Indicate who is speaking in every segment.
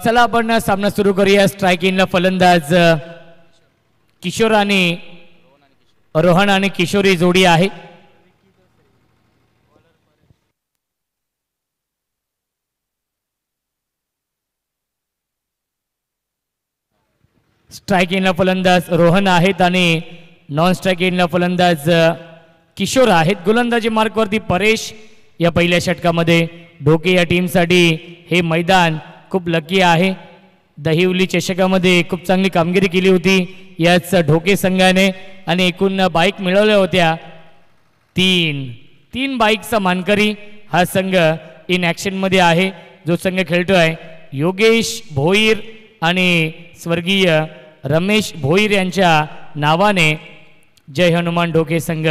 Speaker 1: चला आपण सामना सुरू करूया। स्ट्रायकिंगला फलंदाज किशोर आणि रोहन आणि किशोरी जोडी आहे। स्ट्रायकिंगला फलंदाज रोहन आहेत आणि नॉन स्ट्रायकिंगला फलंदाज किशोर आहेत। गोलंदाजी मार्कवरती परेश या पहिल्या षटकामध्ये। ढोके या टीमसाठी हे मैदान खूप लकी आहे। दहिवली चषकामध्ये खूप चांगली कामगिरी केली होती याच ढोके संघाने आणि एकूण बाईक मिळवल्या होत्या। तीन बाईकचा मानकरी हा संघ इन ॲक्शन मध्ये आहे। जो संघ खेळतोय योगेश भोईर आणि स्वर्गीय रमेश भोईर यांच्या नावाने जय हनुमान ढोके संघ।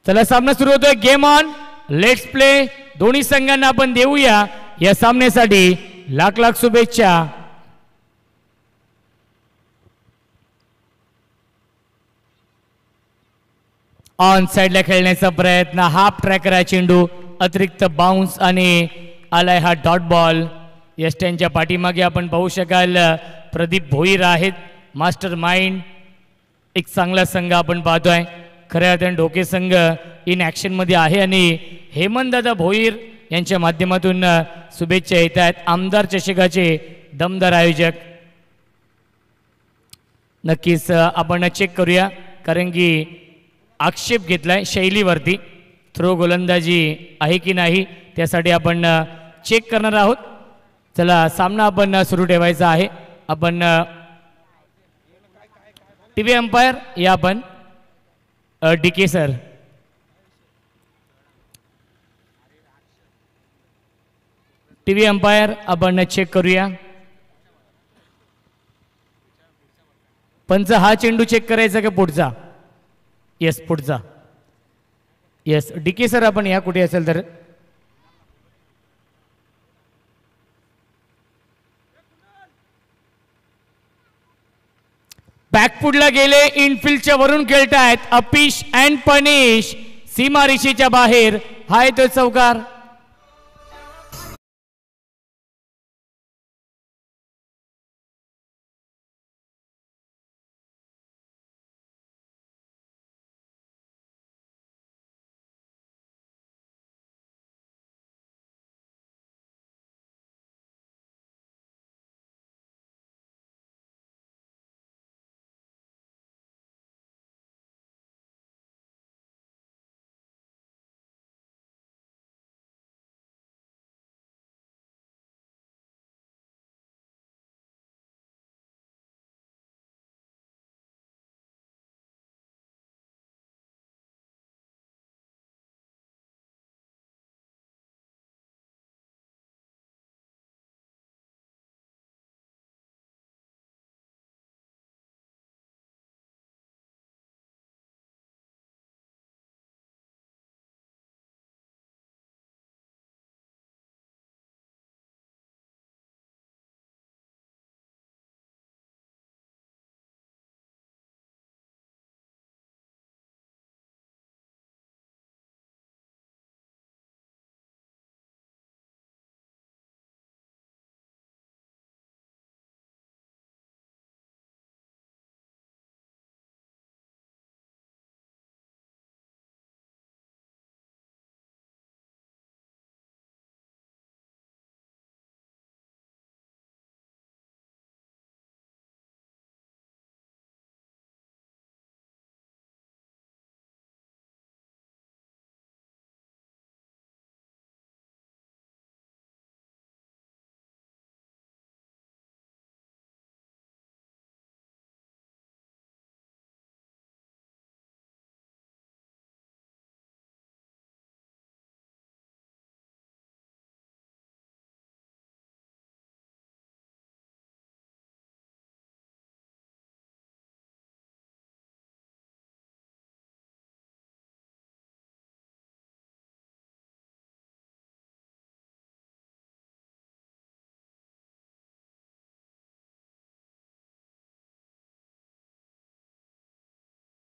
Speaker 1: चला सामना सुरू होतोय। Game on, let's play. दोन्ही संघांना आपण देऊया या सामन्यासाठी लाख लाख शुभेच्छा। ऑन साइडला खेळण्याचा प्रयत्न, हाफ ट्रॅकर चेंडू, अतिरिक्त बाउन्स आणि आलाय हा डॉट बॉल। यष्ट्यांच्या पाठीमागे आपण पाहू शकाल प्रदीप भोईर आहेत, मास्टर माइंड। एक चांगला संघ आपण पाहतोय। खऱ्या अर्थाने ढोके संघ इन ॲक्शन मध्ये आहे आणि हेमंतदादा भोईर यांच्या माध्यमातून शुभेच्छा येत आहेत। आमदार चषकाचे दमदार आयोजक। नक्कीच आपण चेक करूया कारण की आक्षेप घेतलाय शैलीवरती। थ्रो गोलंदाजी आहे की नाही त्यासाठी आपण चेक करणार आहोत। चला सामना आपण सुरू ठेवायचा आहे। आपण टीव्ही अंपायर या आपण डीके सर। टीव्ही अंपायर आपण चेक करूया। पंच हा चेंडू चेक करायचा का पुढचा? यस पुढचा। यस डीके सर आपण या कुठे असेल तर बॅकफुटला गेले, इनफिल्डच्या वरून खेळतायत अपिश अँड पनिश। सीमारेषेच्या बाहेर हाय तो चौकार।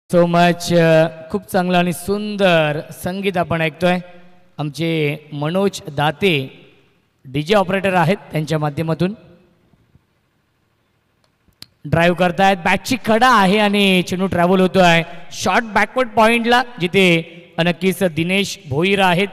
Speaker 1: So much. खूप चांगला आणि सुंदर संगीत आपण ऐकतोय। आमचे मनोज दाते डीजे ऑपरेटर आहेत त्यांच्या माध्यमातून ड्राईव्ह करतायत. बॅटची कडा आहे आणि चेंडू ट्रॅव्हल होतो आहे शॉर्ट बॅकवर्ड पॉइंटला, जिथे नक्कीच दिनेश भोईर आहेत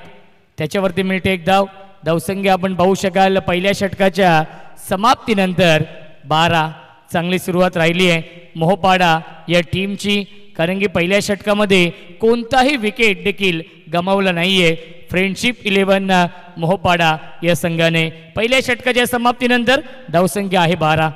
Speaker 1: त्याच्यावरती मिळते एक धाव. धावसंख्या आपण पाहू शकाल पहिल्या षटकाच्या समाप्तीनंतर 12. चांगली सुरुवात राहिली आहे मोहपाडा या टीमची, कारण की पहिल्या षटकामध्ये कोणताही विकेट देखील गमावला नाहीये फ्रेंडशिप 11 मोहपाडा या संघाने. पहिल्या षटकाच्या समाप्तीनंतर धावसंख्या आहे 12.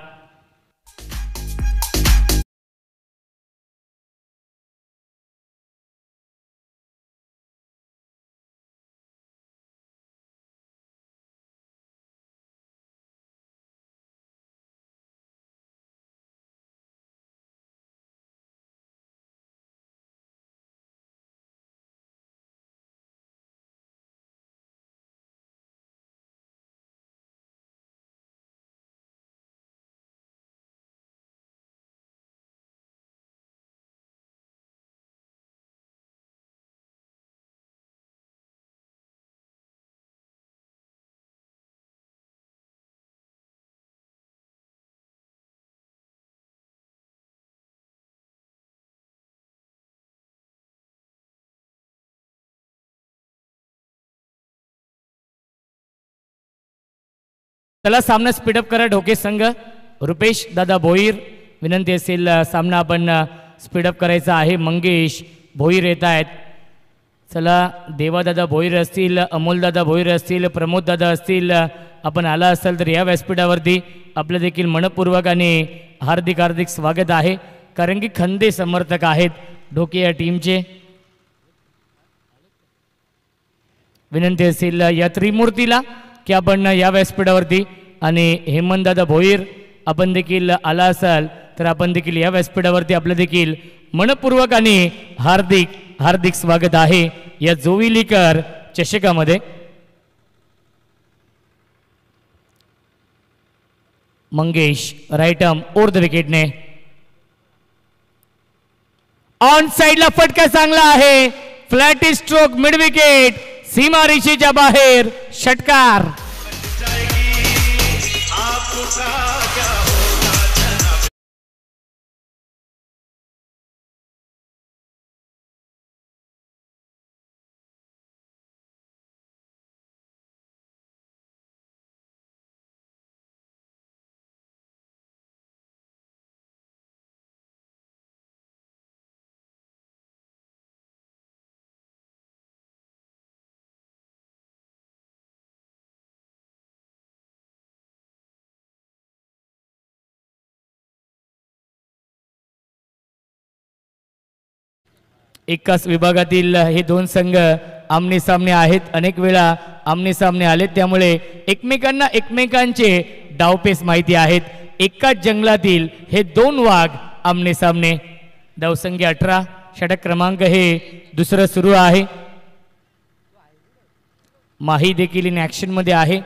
Speaker 1: चला सामना स्पीडअप करा ढोके संघ. रुपेश दादा भोईर विनंती असेल सामना आपण स्पीडअप करायचा आहे. मंगेश भोईर येत आहेत. चला देवादादा भोईर असतील, अमोलदादा भोईर असतील, प्रमोददादा असतील, आपण आला असाल तर या व्यासपीठावरती आपलं देखील मनपूर्वक आणि हार्दिक हार्दिक स्वागत आहे, कारण की खंदे समर्थक आहेत ढोके या टीमचे. विनंती असेल या त्रिमूर्तीला की आपण या व्यासपीठावरती आणि हेमंतदादा भोईर आपण देखील आला असाल तर आपण देखील या व्यासपीठावरती आपलं देखील मनपूर्वक आणि हार्दिक हार्दिक स्वागत आहे या जोविलीकर चषकामध्ये. Mangesh right arm over the विकेटने ऑन साइडला फटका चांगला आहे. फ्लॅट स्ट्रोक मिड विकेट सीमारेषेच्या बाहेर षटकार. एकाच विभागातील हे दोन संघ आमने सामने आहेत. अनेक वेळा आमने सामने आलेत, त्यामुळे एकमेकांना एकमेकांचे डावपेच माहिती आहेत. एकाच जंगलातील हे दोन वाघ आमने सामने. धावसंख्या 18. षटक क्रमांक हे दुसरं सुरू आहे. माही देखील इन ॲक्शन मध्ये आहे.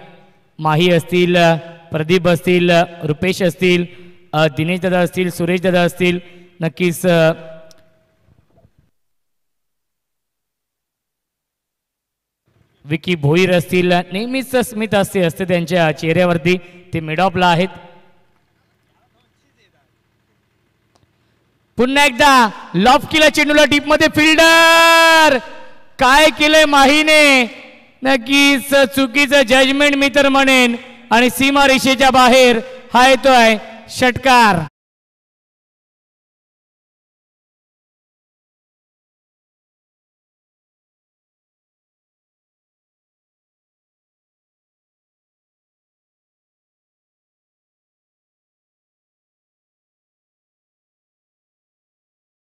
Speaker 1: माही असतील, प्रदीप असतील, रुपेश असतील, दिनेश दादा असतील, सुरेश दादा असतील, नक्कीच विकी भोईर असतील. नेहमीच स्मित असते त्यांच्या चेहऱ्यावरती. ते मिडॉपला आहेत. पुन्हा एकदा लॉफ केला चेंडूला डीप मध्ये. फिल्डर काय केलंय माहीने, नक्कीच चुकीचं जजमेंट मी तर म्हणेन, आणि सीमा रेषेच्या बाहेर हा येतोय षटकार.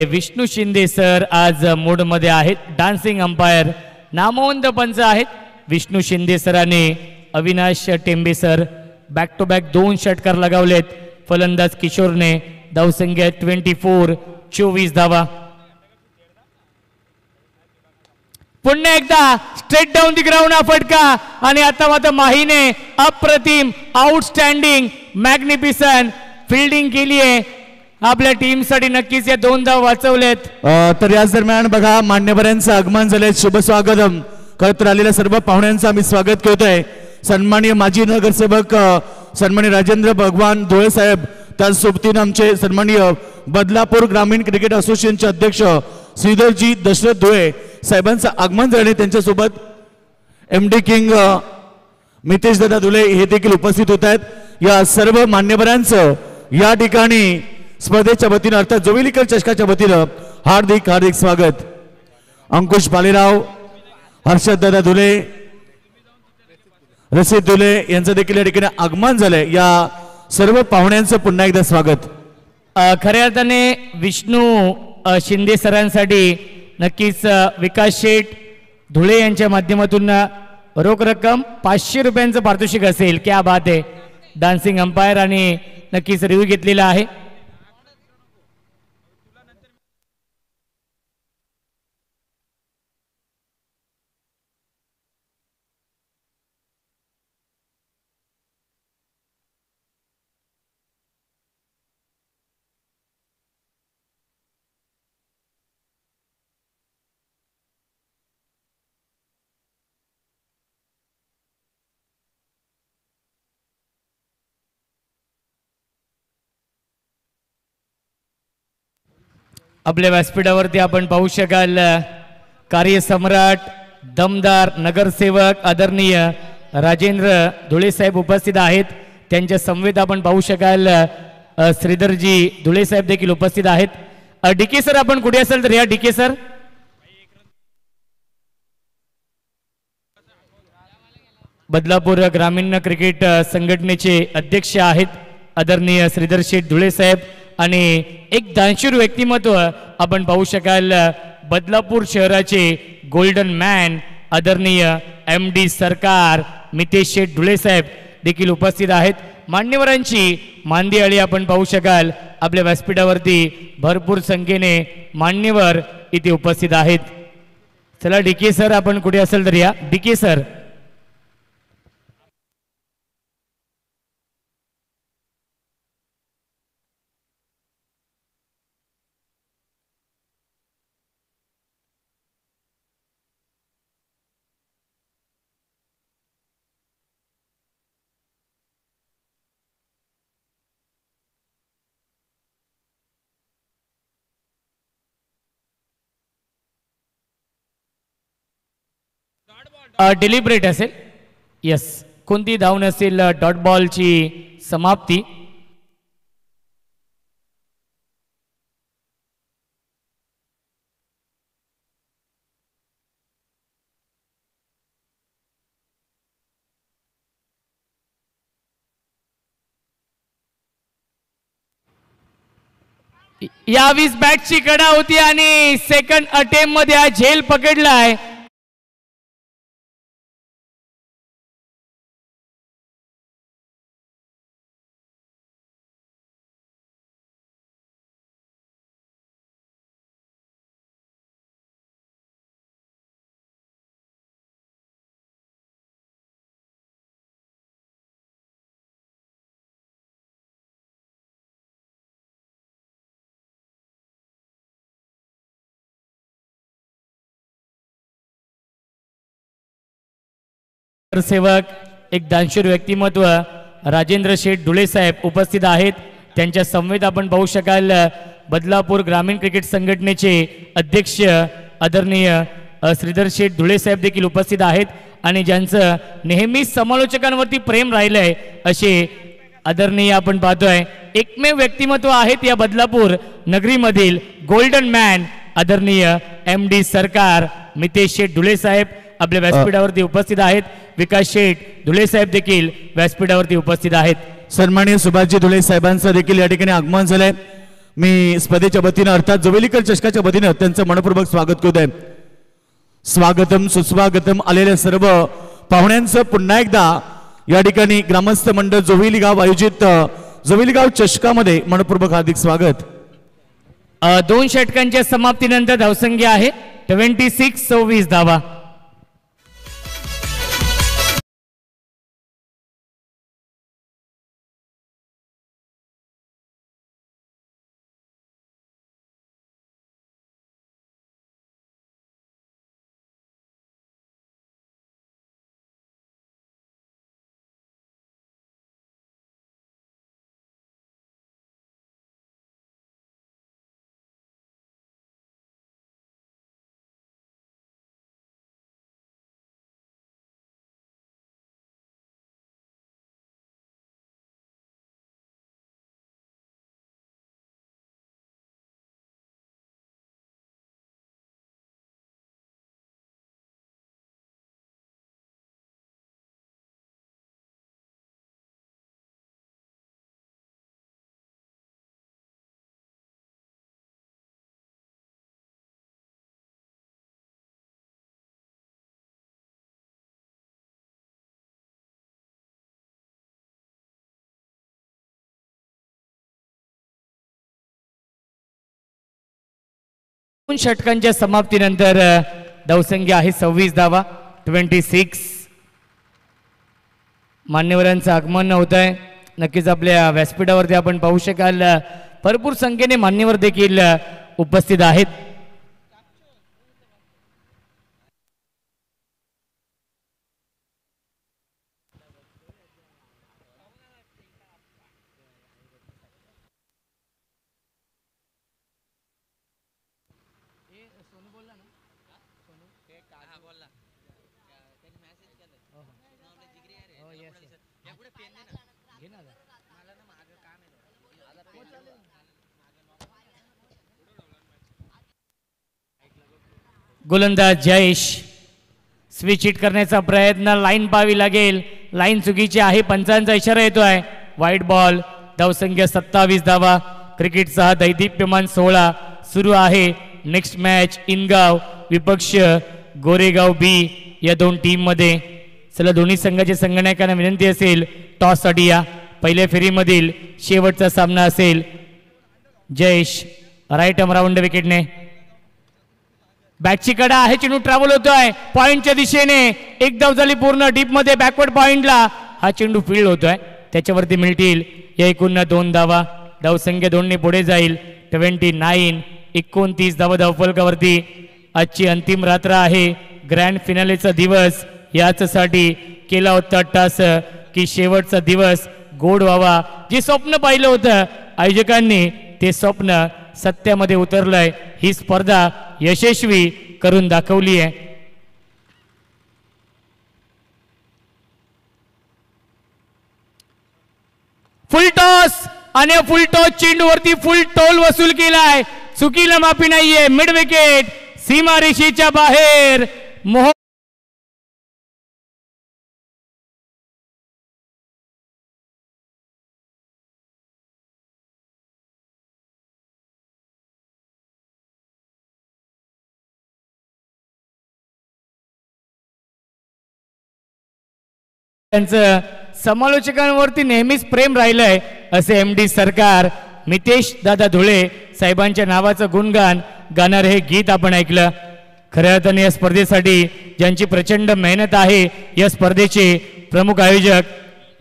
Speaker 1: विष्णू शिंदे सर आज मूड मध्ये आहेत. डान्सिंग अंपायर नामवंत पंच आहेत विष्णू शिंदे सरांनी. Avinash Tembe sir back to back 2 षटकार लगावलेत. फलंदाज किशोरने. धावसंख्या 24. 24 धावा. पुन्हा एकदा स्ट्रेट डाऊन दी ग्राउंड हा फटका, आणि आता मात्र माहीने अप्रतिम आउटस्टँडिंग मॅग्निफिसंट फिल्डिंग केली आहे आपल्या टीम साठी. नक्कीच या 2 धाव वाचवलेत.
Speaker 2: तर याच दरम्यान बघा मान्यवरांचं आगमन झालंय. शुभ स्वागतम करत आलेल्या सर्व पाहुण्यांचं आम्ही स्वागत करतोय. सन्माननीय माजी नगरसेवक सन्माननीय राजेंद्र भगवान धुळे साहेब, त्या सोबतीनं आमचे सन्माननीय बदलापूर ग्रामीण क्रिकेट असोसिएशनचे अध्यक्ष श्रीधरजी दशरथ धुळे साहेबांचं आगमन झाले. त्यांच्यासोबत MD किंग मितेश दादा धुळे हे देखील उपस्थित होत आहेत. या सर्व मान्यवरांचं या ठिकाणी स्पर्धेच्या वतीनं अर्थात जोविलीकर चषकाच्या वतीनं हार्दिक हार्दिक स्वागत. अंकुश भालेराव, हर्षद दादा धुळे, रसिद धुळे यांचं देखील या ठिकाणी आगमन झालंय. या सर्व पाहुण्यांचं पुन्हा एकदा स्वागत.
Speaker 1: खऱ्या अर्थाने विष्णू शिंदे सरांसाठी नक्कीच विकास शेठ धुळे यांच्या माध्यमातून रोख रक्कम 500 रुपयांचं पारितोषिक असेल. क्या बात आहे. डान्सिंग अंपायर आणि नक्कीच रिव्ह्यू घेतलेला आहे. आपल्या व्यासपीठावरती आपण पाहू शकाल कार्यसम्राट दमदार नगरसेवक आदरणीय राजेंद्र धुळे साहेब उपस्थित आहेत. त्यांच्या समवेत आपण पाहू शकाल श्रीधरजी धुळे साहेब देखील उपस्थित आहेत. डीके सर आपण कुठे असाल तर या डीके सर. बदलापूर ग्रामीण क्रिकेट संघटनेचे अध्यक्ष आहेत आदरणीय श्रीधर शेठ धुळे साहेब. आणि एक दानशूर व्यक्तिमत्व आपण पाहू शकाल बदलापूर शहराचे गोल्डन मॅन आदरणीय MD सरकार मितेश शेठ धुळे साहेब देखील उपस्थित आहेत. मान्यवरांची मांदियाळी आपण पाहू शकाल आपल्या व्यासपीठावरती भरपूर संख्येने मान्यवर इथे उपस्थित आहेत. चला डीके सर आपण कुठे असेल तर या. DK sir. डिलिब्रेट असेल. यस. कोणती धाव नसेल. डॉट बॉलची समाप्ती. यावीस बॅटची कडा होती आणि सेकंड अटेम्प्ट मध्ये हा झेल पकडलाय. सेवक एक दानशूर व्यक्तिमत्व राजेंद्र शेठ धुळे साहेब उपस्थित आहेत. त्यांच्या समवेत आपण पाहू शकाल बदलापूर ग्रामीण क्रिकेट संघटनेचे अध्यक्ष आदरणीय श्रीधर शेठ धुळे साहेब देखील उपस्थित आहेत. आणि ज्यांचं नेहमीच समालोचकांवरती प्रेम राहिलंय असे आदरणीय आपण पाहतोय एकमेव व्यक्तिमत्व आहेत या बदलापूर नगरीमधील गोल्डन मॅन आदरणीय MD सरकार मितेश शेठ धुळे साहेब आपल्या व्यासपीठावरती उपस्थित आहेत. विकास शेठ धुळे साहेब देखील व्यासपीठावरती उपस्थित आहेत.
Speaker 2: सन्माननीय सुभाषजी धुळे साहेबांचं देखील या ठिकाणी आगमन झालंय. मी स्पर्धेच्या वतीनं अर्थात जोवेलीकर चषकाच्या वतीनं त्यांचं मनपूर्वक स्वागत करतोय. स्वागतम सुस्वागतम. आलेल्या सर्व पाहुण्यांचं पुन्हा एकदा या ठिकाणी ग्रामस्थ मंडळ जोवेली गाव आयोजित जोवेली गाव चषकामध्ये मनपूर्वक हार्दिक स्वागत.
Speaker 1: 2 षटकांच्या समाप्तीनंतर धावसंख्या आहे 26-26 धावा. 2 षटकांच्या समाप्तीनंतर धावसंख्या आहे 26 धावा 26. मान्यवरांचं आगमन होत आहे. नक्कीच आपल्या व्यासपीठावरती आपण पाहू शकाल भरपूर संख्येने मान्यवर देखील उपस्थित आहेत. गोलंदाज जयेश स्विच हिट करण्याचा प्रयत्न. लाईन पाहावी लागेल. लाईन चुकीची आहे. पंचांचा इशारा येतोय. वाईट बॉल. धावसंख्या 27 धावा. क्रिकेटचा हा दैदिप्यमान 16 सुरू आहे. नेक्स्ट मॅच इनगाव विपक्ष गोरेगाव बी या दोन टीम मध्ये. चला दोन्ही संघाच्या संघनायकांना विनंती असेल टॉससाठी या. पहिल्या फेरीमधील शेवटचा सामना असेल. जयेश राईट आर्म राऊंड विकेटने. बॅटची कडा आहे. चेंडू ट्रॅव्हल होतोय पॉइंटच्या दिशेने. एक धाव झाली पूर्ण. डीप मध्ये बॅकवर्ड पॉइंटला हा चेंडू फील्ड होतोय. त्याच्यावरती मिळतील या एकूण 2 धावा. धावसंख्या 2 ने पुढे जाईल. 29. 29 धावा धावफलकावरती. आजची अंतिम रात्र आहे. ग्रँड फिनालेचा दिवस. याचसाठी केला होता टास की शेवटचा दिवस गोड व्हावा. जे स्वप्न पाहिलं होतं आयोजकांनी ते स्वप्न सत्यामध्ये उतरलंय. ही स्पर्धा यशस्वी करून दाखवली आहे. फुल टॉस आणि फुल टॉस चेंडूवरती फुल टोल वसूल केलाय. चुकीला माफी नाहीये. मिड विकेट सीमारेषेच्या बाहेर. त्यांचं समालोचकांवरती नेहमीच प्रेम राहिलंय असे MD सरकार मितेश दादा धुळे साहेबांच्या नावाचं गुणगान गाणार हे गीत आपण ऐकलं. खऱ्या अर्थाने या स्पर्धेसाठी ज्यांची प्रचंड मेहनत आहे या स्पर्धेचे प्रमुख आयोजक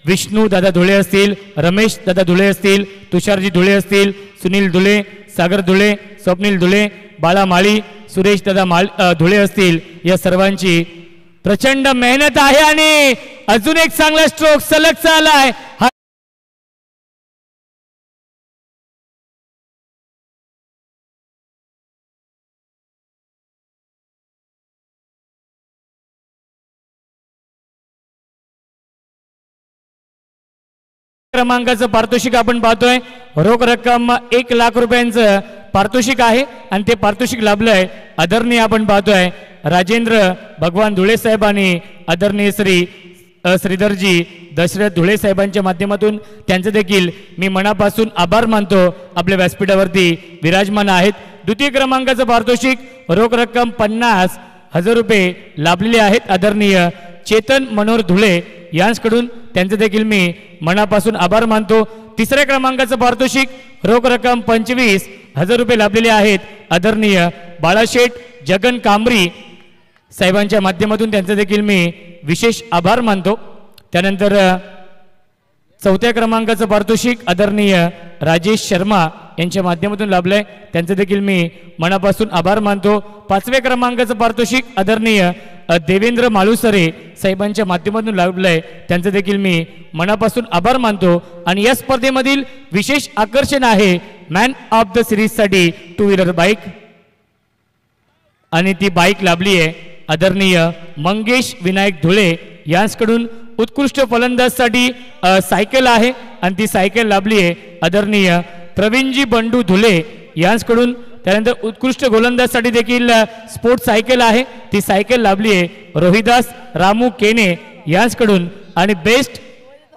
Speaker 1: विष्णू दादा धुळे असतील, रमेश दादा धुळे असतील, तुषारजी धुळे असतील, सुनील धुळे, सागर धुळे, स्वप्नील धुळे, बाळा माळी, सुरेश दादा धुळे असतील. या सर्वांची प्रचंड मेहनत आहे आणि अजून एक चांगला स्ट्रोक सलग चाललाय. क्रमांकाचं पारितोषिक आपण पाहतोय. रोख रक्कम 1 लाख रुपयांचं पारितोषिक आहे आणि ते पारितोषिक लाभलंय आदरणीय आपण पाहतोय राजेंद्र भगवान धुळे साहेब आणि आदरणीय श्री श्रीधरजी दशरथ धुळे साहेबांच्या माध्यमातून त्यांचे देखील मी मनापासून आभार मानतो. आपल्या व्यासपीठावरती विराजमान आहेत. द्वितीय क्रमांकाचं पारितोषिक रोख रक्कम 50,000 रुपये लाभलेले आहेत आदरणीय चेतन मनोहर धुळे यांच्याकडून. त्यांचे देखील मी मनापासून आभार मानतो. तिसऱ्या क्रमांकाचं पारितोषिक रोख रक्कम 25,000 रुपये लाभलेले आहेत आदरणीय बाळाशेठ जगन कांबरी साहेबांच्या माध्यमातून त्यांचे देखील मी विशेष आभार मानतो. त्यानंतर चौथ्या क्रमांकाचं पारितोषिक आदरणीय राजेश शर्मा यांच्या माध्यमातून लाभलंय. त्यांचे देखील मी मनापासून आभार मानतो. 5व्या क्रमांकाचं पारितोषिक आदरणीय देवेंद्र मालुसरे साहेबांच्या माध्यमातून लाभलंय. त्यांचे देखील मी मनापासून आभार मानतो. आणि या स्पर्धेमधील विशेष आकर्षण आहे मॅन ऑफ द सिरीज साठी 2 व्हीलर बाईक आणि ती बाईक लाभली आहे आदरणीय मंगेश विनायक धुळे यांच्याकडून. उत्कृष्ट फलंदाजसाठी सायकल आहे आणि ती सायकल लाभली आहे आदरणीय प्रवीणजी बंडू धुळे यांच्याकडून. त्यानंतर उत्कृष्ट गोलंदाजसाठी देखील स्पोर्ट्स सायकल आहे ती सायकल लाभली आहे रोहिदास रामू केने यांच्याकडून. आणि बेस्ट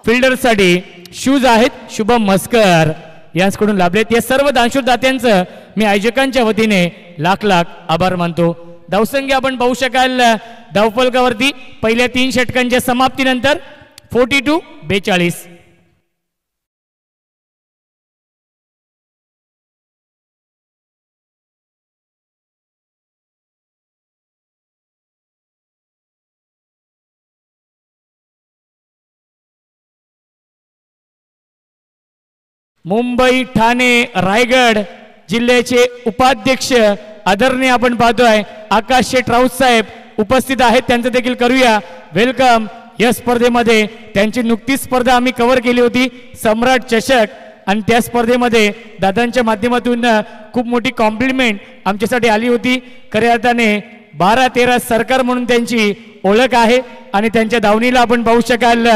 Speaker 1: फिल्डरसाठी शूज आहेत शुभम मस्कर यांच्याकडून लाभलेत. या सर्व दानशूर दात्यांचं मी आयोजकांच्या वतीने लाख लाख आभार मानतो. धावसंख्या आपण पाहू शकाल धावफलकावरती पहिल्या 3 षटकांच्या समाप्तीनंतर 42-42. मुंबई ठाणे रायगड जिल्ह्याचे उपाध्यक्ष आदरणीय आपण पाहतोय आकाश शेठ राऊत साहेब उपस्थित आहेत, त्यांचं देखील करूया वेलकम. या स्पर्धेमध्ये त्यांची नुकतीच स्पर्धा आम्ही कव्हर केली होती सम्राट चषक, आणि त्या स्पर्धेमध्ये दादांच्या माध्यमातून खूप मोठी कॉम्प्लिमेंट आमच्यासाठी आली होती. खऱ्या अर्थाने 12-13 सरकार म्हणून त्यांची ओळख आहे आणि त्यांच्या दावणीला आपण पाहू शकाल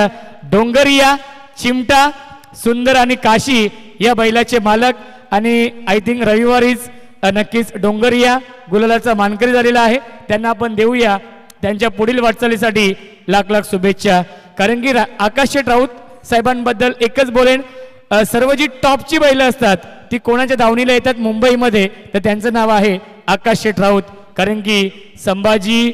Speaker 1: डोंगरिया, चिमटा, सुंदर आणि काशी या बैलाचे मालक, आणि आय थिंक रविवारीच नक्कीच डोंगरिया गुलालाचा मानकरी झालेला आहे. त्यांना आपण देऊया त्यांच्या पुढील वाटचालीसाठी लाख लाख शुभेच्छा. कारण की आकाश शेठ राऊत साहेबांबद्दल एकच बोलेन, सर्व जी टॉपची बैलं असतात ती कोणाच्या दावणीला येतात मुंबईमध्ये तर त्यांचं नाव आहे आकाश शेठ राऊत. कारण की संभाजी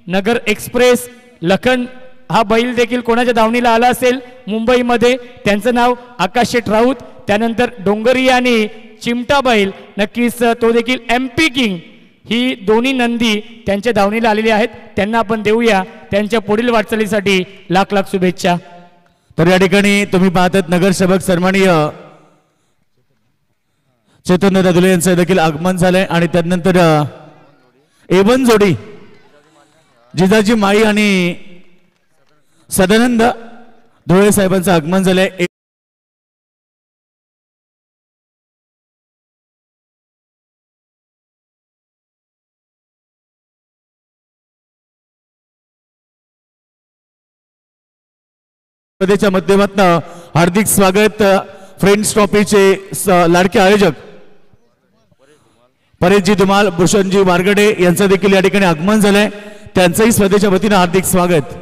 Speaker 1: नगर एक्सप्रेस लखन हा बैल देखील कोणाच्या दावणीला आला असेल मुंबईमध्ये त्यांचं नाव आकाश शेठ राऊत. त्यानंतर डोंगरिया आणि चिमटा बैल नक्कीच तो देखील MP किंग, ही दोन्ही नंदी त्यांच्या दावणीला आलेली आहेत. त्यांना आपण देऊया त्यांच्या पुढील वाटचालीसाठी लाख लाख शुभेच्छा.
Speaker 2: तर या ठिकाणी तुम्ही पाहतात नगरसेवक सन्माननीय चैतन्य दादुले यांचं देखील आगमन झालंय आणि त्यानंतर एवन जोडी जिजाजी माई आणि सदानंद धुळे साहेबांचं आगमन झालंय. माध्यमातून हार्दिक स्वागत. फ्रेंड्स ट्रॉफीचे लाडके आयोजक परेशजी धुमाल, भूषणजी वारगडे यांचं देखील या ठिकाणी आगमन झालंय. त्यांचंही स्पर्धेच्या वतीनं हार्दिक स्वागत.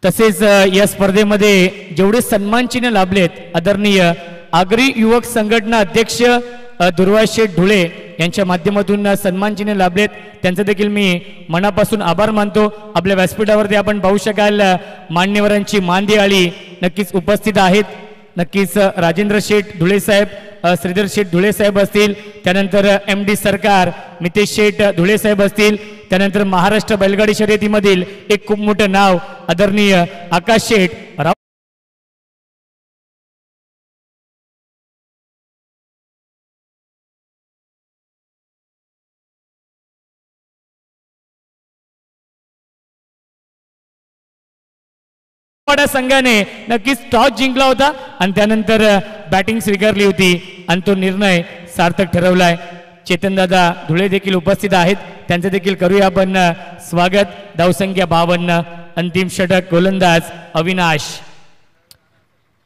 Speaker 1: तसेच या स्पर्धेमध्ये जेवढे सन्मानचिन्ह लाभलेत आदरणीय आगरी युवक संघटना अध्यक्ष दुर्वा शेठ धुळे यांच्या माध्यमातून सन्मानचिन्ह लाभलेत, त्यांचं देखील मी मनापासून आभार मानतो. आपल्या व्यासपीठावरती आपण पाहू शकाल मान्यवरांची मानदियाळी नक्कीच उपस्थित आहेत. नक्कीच राजेंद्र शेठ धुळे साहेब, श्रीधर शेठ धुळे साहेब असतील, त्यानंतर MD सरकार मितेश शेठ धुळे साहेब असतील, त्यानंतर महाराष्ट्र बैलगाडी शर्यतीमधील एक खूप मोठं नाव आदरणीय आकाश शेठ राव संघाने नक्कीच टॉस जिंकला होता आणि त्यानंतर बॅटिंग स्वीकारली होती आणि तो निर्णय सार्थक ठरवलाय. चेतनदादा धुळे देखील उपस्थित आहेत, त्यांचं देखील करूया आपण स्वागत. धावसंख्या 52, अंतिम षटक गोलंदाज अविनाश,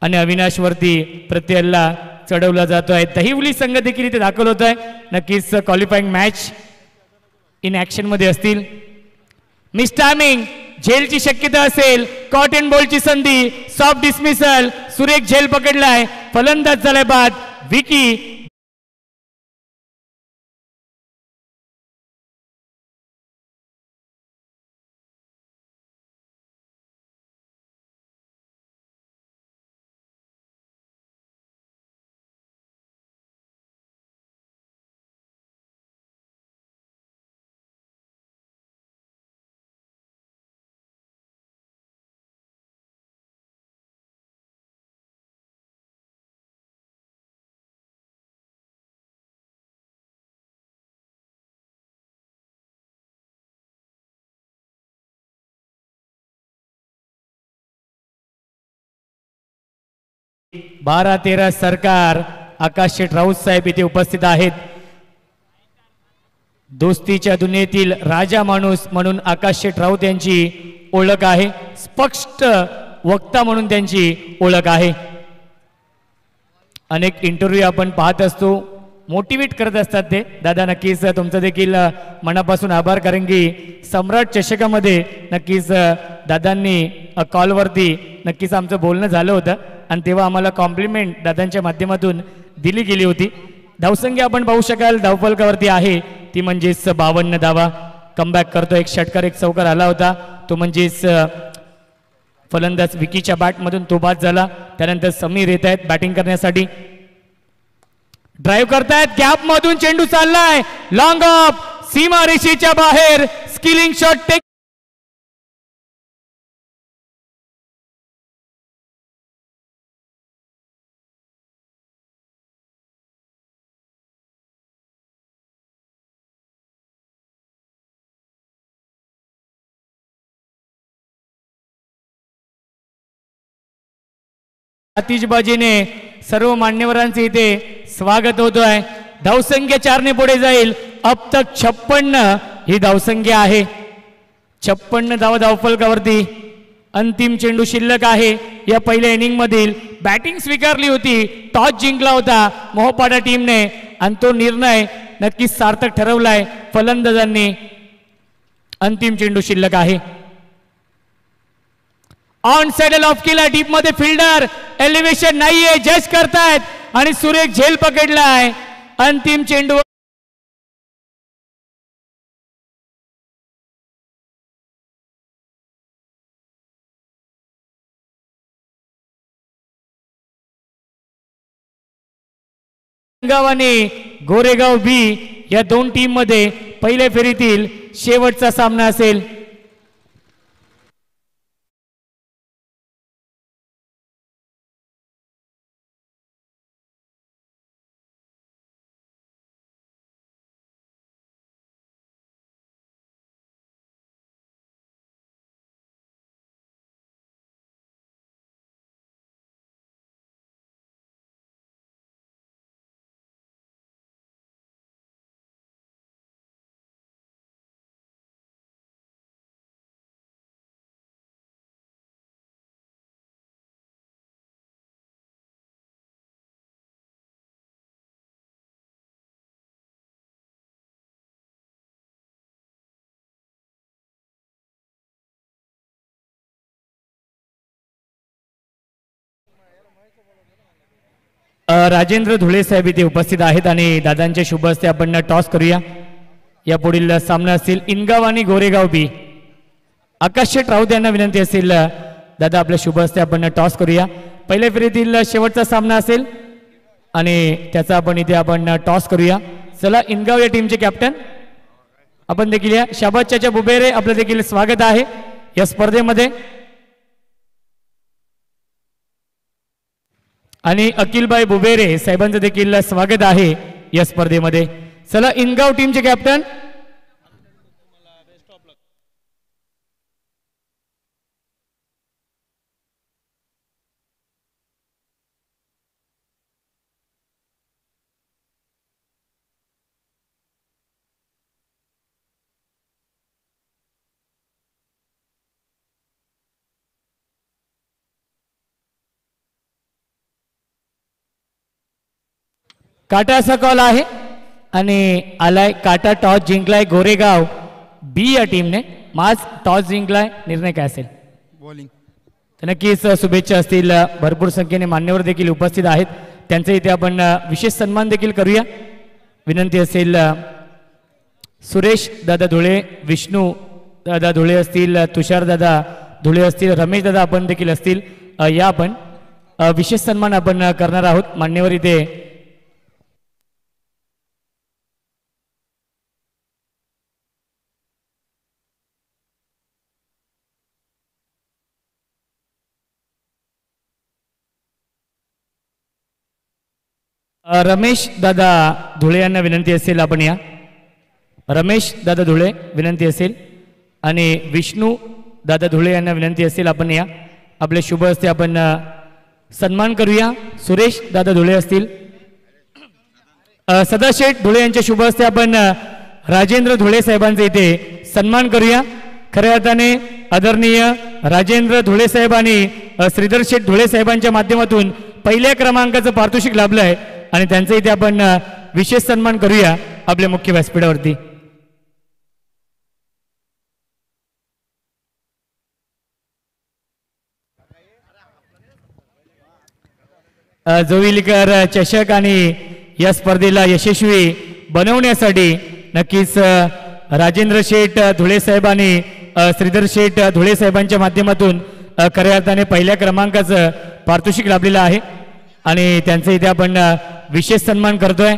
Speaker 1: आणि अविनाश वरती प्रत्येला चढवला जातोय. दहिवली संघ देखील इथे दाखल होत आहे. नक्कीच क्वालिफाईंग मॅच इन ऍक्शन मध्ये असतील. मिस टायमिंग, झेलची शक्यता असेल, कॉटन बॉलची संधी, सॉफ्ट डिसमिसल, सुरेख झेल पकडलाय, फलंदाज झालाय बाद. विकी बारा 13 सरकार आकाश शेठ राऊत साहेब इथे उपस्थित आहेत. दोस्तीच्या दुनियेतील राजा माणूस म्हणून आकाश शेठ राऊत यांची ओळख आहे. स्पष्ट वक्ता म्हणून त्यांची ओळख आहे. अनेक इंटरव्ह्यू आपण पाहत असतो, मोटिवेट करत असतात ते दादा. नक्कीच तुमचं देखील मनापासून आभार, कारण की सम्राट चषकामध्ये नक्कीच दादांनी कॉलवरती नक्कीच आमचं बोलणं झालं होतं आणि तेव्हा आम्हाला कॉम्प्लिमेंट दादांच्या माध्यमातून दिली गेली होती. धावसंख्या आपण पाहू शकाल धावफलकावरती आहे ती म्हणजेच 52 धावा. कमबॅक करतो, एक षटकार एक चौकार आला होता, तो म्हणजेच फलंदाज विकीच्या बॅटमधून तो बाद झाला. त्यानंतर समीर येत आहेत बॅटिंग करण्यासाठी. ड्राईव्ह करतायत, गॅप मधून चेंडू चाललाय, लॉंग ऑफ, सीमारेषेच्या बाहेर, स्किलिंग शॉट टेक. आतिषबाजीने सर्व मान्यवरांचे इथे स्वागत होतोय. धावसंख्या 4 ने पुढे जाईल. अब तक 56 ही धावसंख्या आहे. 56 धावा धावफलकावरती. अंतिम चेंडू शिल्लक आहे. या पहिल्या इनिंग मधील बॅटिंग स्वीकारली होती, टॉस जिंकला होता मोहपाडा टीमने आणि तो निर्णय नक्कीच सार्थक ठरवलाय फलंदाजांनी. अंतिम चेंडू शिल्लक आहे. ऑन साइड ऑफ केला, डीप मध्ये फिल्डर, एलिव्हेशन नाहीये, जज करतायत आणि सुरेख झेल पकडलाय. अंतिम चेंडू गावाने गोरेगाव बी या दोन टीम मध्ये पहिल्या फेरीतील शेवटचा सामना असेल. राजेंद्र धुळे साहेब इथे उपस्थित आहेत आणि दादांच्या शुभ हस्ते आपण टॉस करूया. या पुढील सामना असेल इनगाव आणि गोरेगाव बी. आकाश शेठ राऊत यांना विनंती असेल, दादा आपल्या शुभ हस्ते आपण टॉस करूया. पहिल्या फेरीतील शेवटचा सामना असेल आणि त्याचा आपण टॉस करूया. चला इनगाव या टीमचे कॅप्टन आपण देखील या. शाबाज चाचा बुबेरे आपलं देखील स्वागत आहे या स्पर्धेमध्ये. आणि अखिलबाई बुबेरे साहेबांचं देखील स्वागत आहे या स्पर्धेमध्ये. चला इनगाव टीमचे कॅप्टन काटा असा कॉल आहे आणि आलाय काटा. टॉस जिंकलाय गोरेगाव बी या टीमने. आज टॉस जिंकलाय, निर्णय काय असेल?
Speaker 3: बॉलिंग.
Speaker 1: तर नक्कीच शुभेच्छा असतील. भरपूर संख्येने मान्यवर देखील उपस्थित आहेत, त्यांचे इथे आपण विशेष सन्मान देखील करूया. विनंती असेल सुरेश दादा धुळे, विष्णू दादा धुळे असतील, तुषार दादा धुळे असतील, रमेश दादा आपण देखील असतील, या आपण विशेष सन्मान आपण करणार आहोत. मान्यवर इथे रमेश दादा धुळे यांना विनंती असेल आपण या. रमेश दादा धुळे विनंती असेल आणि विष्णू दादा धुळे यांना विनंती असेल आपण या. आपले शुभ हस्ते आपण सन्मान करूया. सुरेश दादा धुळे असतील, सदाशेठ धुळे यांच्या शुभ हस्ते आपण राजेंद्र धुळे साहेबांचे इथे सन्मान करूया. खऱ्या अर्थाने आदरणीय राजेंद्र धुळे साहेब आणि श्रीधर शेठ धुळे साहेबांच्या माध्यमातून पहिल्या क्रमांकाचं पारितोषिक लाभलं आहे आणि त्यांचं इथे आपण विशेष सन्मान करूया आपल्या मुख्य व्यासपीठावरती. जोविलकर चषक आणि या स्पर्धेला यशस्वी बनवण्यासाठी नक्कीच राजेंद्र शेठ धुळे साहेब आणि श्रीधर शेठ धुळे साहेबांच्या माध्यमातून खऱ्या अर्थाने पहिल्या क्रमांकाचं पारितोषिक लाभलेलं आहे आणि त्यांचं इथे आपण विशेष सन्मान करतोय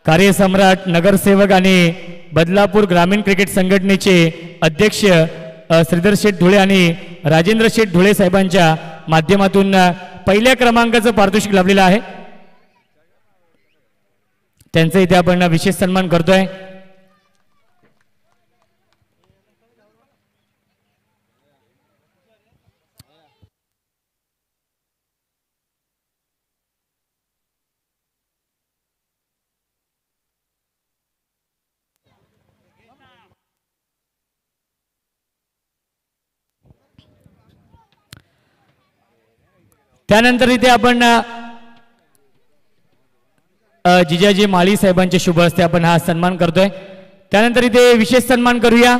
Speaker 1: कार्यसम्राट नगरसेवक आणि बदलापूर ग्रामीण क्रिकेट संघटनेचे अध्यक्ष श्रीधर शेठ धुळे आणि राजेंद्र शेठ धुळे साहेबांच्या माध्यमातून पहिल्या क्रमांकाचं पारितोषिक लाभलेलं आहे. त्यांचा इथे आपण विशेष सन्मान करतोय. त्यानंतर इथे आपण जिजाजी माळी साहेबांच्या शुभ हस्ते आपण हा सन्मान करतोय. त्यानंतर इथे विशेष सन्मान करूया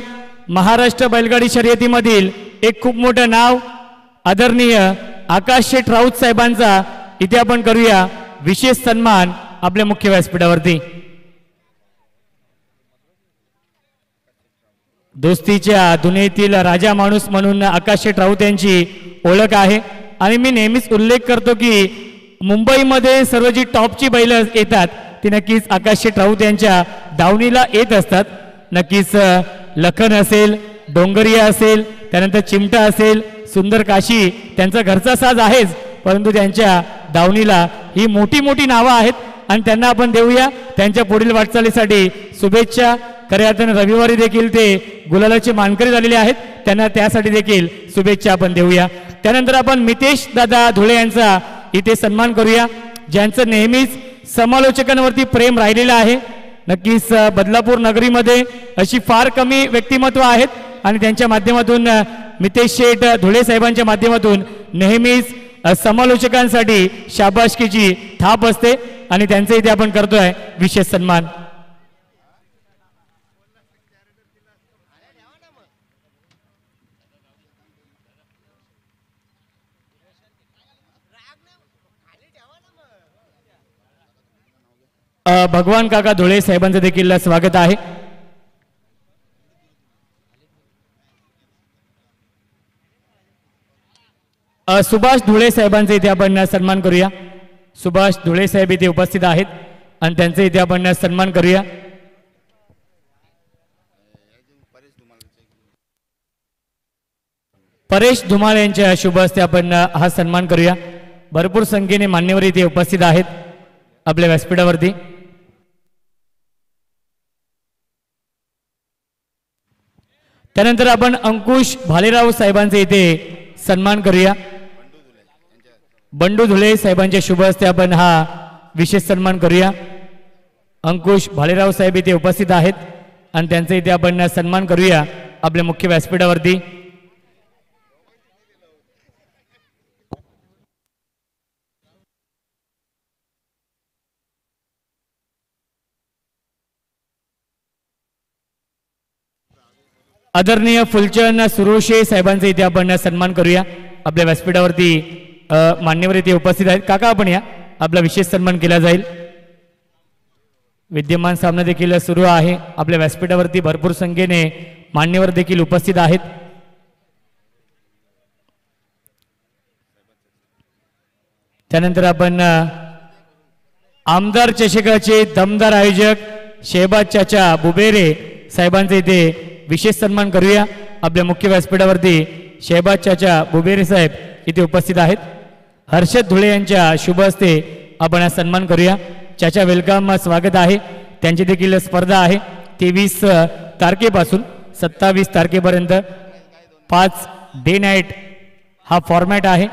Speaker 1: महाराष्ट्र बैलगाडी शर्यतीमधील एक खूप मोठं नाव आदरणीय आकाश शेठ राऊत साहेबांचा इथे आपण करूया विशेष सन्मान आपल्या मुख्य व्यासपीठावरती. दोस्तीच्या दुनियेतील राजा माणूस म्हणून आकाश शेठ राऊत यांची ओळख आहे आणि मी नेहमीच उल्लेख करतो की मुंबईमध्ये सर्व जी टॉपची बैल येतात ती नक्कीच आकाश शेठ राऊत यांच्या दावणीला येत असतात. नक्कीच लखन असेल, डोंगरिया असेल, त्यानंतर चिमटा असेल, सुंदर काशी त्यांचा घरचा साज आहेच, परंतु त्यांच्या दावणीला ही मोठी मोठी नावं आहेत आणि त्यांना आपण देऊया त्यांच्या पुढील वाटचालीसाठी शुभेच्छा. खऱ्या अर्थाने रविवारी देखील ते गुलालाचे मानकरी झालेले आहेत, त्यांना त्यासाठी देखील शुभेच्छा आपण देऊया. त्यानंतर आपण मितेश दादा धुळे यांचा इथे सन्मान करूया ज्यांचं नेहमीच समालोचकांवरती प्रेम राहिलेलं आहे. नक्कीच बदलापूर नगरीमध्ये अशी फार कमी व्यक्तिमत्व आहेत आणि त्यांच्या माध्यमातून मितेश शेठ धुळे साहेबांच्या माध्यमातून नेहमीच समालोचकांसाठी शाबासकीची थाप असते आणि त्यांचे इथे आपण करतोय विशेष सन्मान. भगवान काका धुळे साहेबांचं देखील स्वागत आहे. सुभाष धुळे साहेबांचा इथे आपण सन्मान करूया. सुभाष धुळे साहेब इथे उपस्थित आहेत आणि त्यांचे इथे आपण सन्मान करूया. परेश धुमाळ यांच्या शुभ हस्ते आपण हा सन्मान करूया. भरपूर संख्येने मान्यवर इथे उपस्थित आहेत आपल्या व्यासपीठावरती. त्यानंतर आपण अंकुश भालेराव साहेबांचे इथे सन्मान करूया. बंडू धुळे साहेबांच्या शुभ हस्ते आपण हा विशेष सन्मान करूया. अंकुश भालेराव साहेब इथे उपस्थित आहेत आणि त्यांचे इथे आपण सन्मान करूया आपल्या मुख्य व्यासपीठावरती. आदरणीय फुलचंद सुरोशे साहेबांचे इथे आपण सन्मान करूया आपल्या व्यासपीठावरती. मान्यवर इथे उपस्थित आहेत. काका आपण या, आपला विशेष सन्मान केला जाईल. विद्यमान सामना देखील सुरू आहे आपल्या व्यासपीठावरती. भरपूर संख्येने मान्यवर देखील उपस्थित आहेत. त्यानंतर आपण आमदार चषकाचे दमदार आयोजक शेहबाज चाचा बुबेरे साहेबांचे इथे विशेष सन्मान करूया आपल्या मुख्य व्यासपीठावरती. शेहबाज चाचा बुबेरे साहेब इथे उपस्थित आहेत. हर्षद धुळे यांच्या शुभ हस्ते आपण हा सन्मान करूया. चाचा वेलकम, स्वागत आहे. त्यांची देखील स्पर्धा आहे 23 तारखेपासून 27 तारखेपर्यंत 5 डे नाईट हा फॉर्मॅट आहे.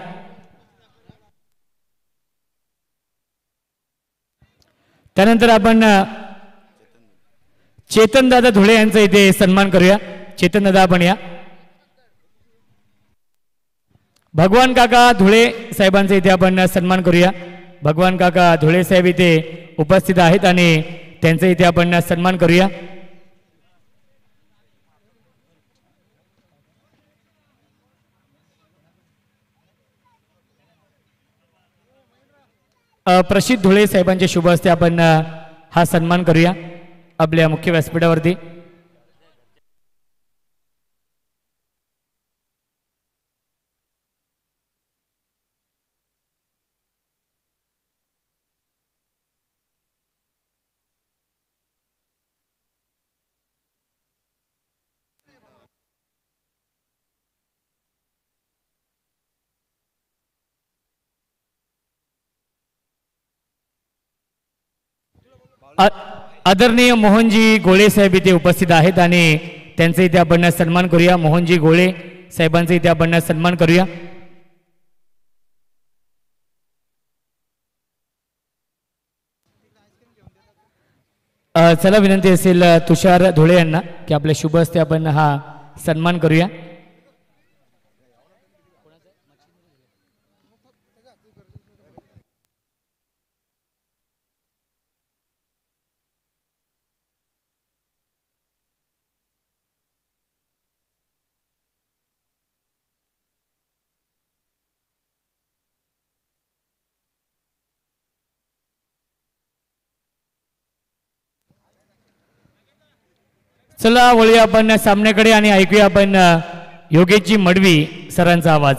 Speaker 1: त्यानंतर आपण चेतन दादा धुळे यांचा इथे सन्मान करूया. चेतन दादा आपण या. भगवान काका धुळे साहेबांचा इथे आपण सन्मान करूया. भगवान काका धुळे साहेब इथे उपस्थित आहेत आणि त्यांचा इथे आपण सन्मान करूया. प्रसिद्ध धुळे साहेबांच्या शुभ हस्ते आपण हा सन्मान करूया आपल्या मुख्य व्यासपीठावरती. आदरणीय मोहनजी गोळे साहेब इथे उपस्थित आहेत आणि त्यांचा इथे आपण सन्मान करूया. मोहनजी गोळे साहेबांचा इथे आपण सन्मान करूया. चला विनंती असेल तुषार धुळे यांना की आपल्या शुभ हस्ते आपण हा सन्मान करूया. चला वळूया आपण सामन्याकडे आणि ऐकूया आपण योगेशजी मडवी सरांचा आवाज.